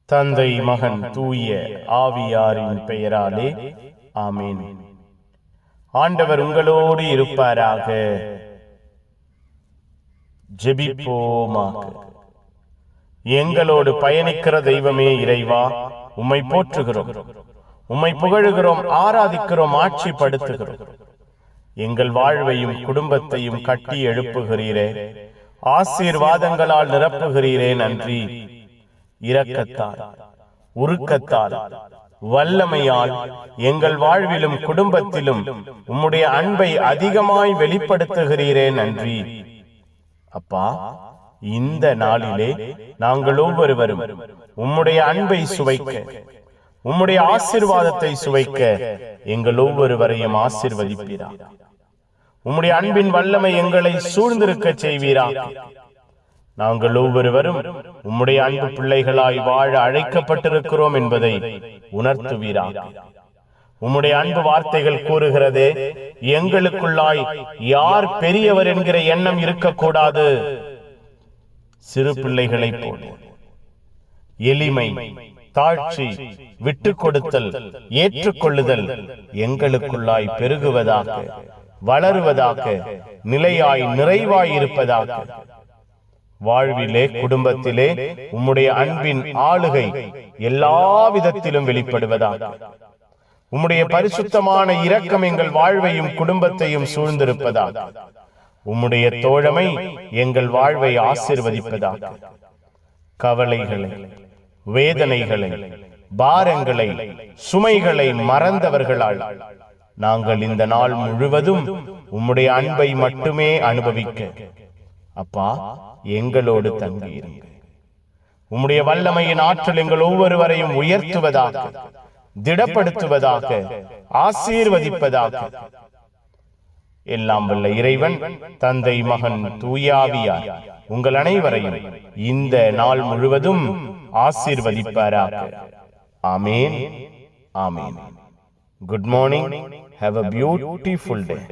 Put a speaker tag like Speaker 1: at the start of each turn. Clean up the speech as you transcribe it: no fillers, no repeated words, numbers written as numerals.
Speaker 1: தந்தை, மகன், தூய ஆவியாரின் பெயராலே ஆமென். ஆண்டவர் உங்களோடு இருப்பாராக. ஜெபிப்போமாக. எங்களோடு பயணிக்கிற தெய்வமே இறைவா, உம்மை போற்றுகிறோம், உம்மை புகழுகிறோம், ஆராதிக்கிறோம், ஆட்சிப்படுத்துகிறோம். எங்கள் வாழ்வையும் குடும்பத்தையும் கட்டி எழுப்புகிறீரே, ஆசீர்வாதங்களால் நிரப்புகிறீரே. நன்றி. இரக்கத்தால், உருக்கத்தால், வல்லமையால் எங்கள் வாழ்விலும் குடும்பத்திலும் உம்முடைய அன்பை அதிகமாய் வெளிப்படுத்துகிறீரே. நன்றி அப்பா. இந்த நாளிலே நாங்கள் ஒவ்வொருவரும் உம்முடைய அன்பை சுவைக்க, உம்முடைய ஆசீர்வாதத்தை சுவைக்க எங்கள் ஒவ்வொருவரையும் ஆசீர்வதிப்பீரா. உம்முடைய அன்பின் வல்லமை எங்களை சூழ்ந்திருக்க செய்வீரா. நாங்கள் ஒவ்வொருவரும் உம்முடைய அன்பு பிள்ளைகளாய் வாழ அழைக்கப்பட்டிருக்கிறோம் என்பதை உணர்த்துவீரா. உம்முடைய அன்பு வார்த்தைகள் கூறுகிறதே, எங்களுக்குள்ளாய் யார் பெரியவர் என்கிற எண்ணம் இருக்கக்கூடாது. சிறு பிள்ளைகளை போல எளிமை, தாழ்ச்சி, விட்டு கொடுத்தல், ஏற்றுக்கொள்ளுதல் எங்களுக்குள்ளாய் பெருகுவதாக, வளருவதாக, நிலையாய் நிறைவாய் இருப்பதாக. வாழ்விலே, குடும்பத்திலே உம்முடைய அன்பின் ஆளுகை எல்லா விதத்திலும் வெளிப்படுவதாக. உம்முடைய பரிசுத்தமான இரக்கம் எங்கள் வாழ்வையும் குடும்பத்தையும் சூழ்ந்திருப்பதாக. உம்முடைய தோழமை எங்கள் வாழ்வை ஆசீர்வதிப்பதாக. கவலைகளை, வேதனைகளை, பாரங்களை, சுமைகளை மறந்தவர்களால் நாங்கள் இந்த நாள் முழுவதும் உம்முடைய அன்பை மட்டுமே அனுபவிக்க அப்பா எங்களோடு தங்கியிருங்க. உம்முடைய வல்லமையின் ஆற்றல் எங்கள் ஒவ்வொருவரையும் உயர்த்துவதாக, திடப்படுத்துவதாக, ஆசீர்வதிப்பதாக. எல்லாம் வல்ல இறைவன், தந்தை, மகன், தூயாவியார் உங்கள் அனைவரையும் இந்த நாள் முழுவதும் ஆசீர்வதிப்பாராக. ஆமென். ஆமென். Good morning. Have a beautiful day.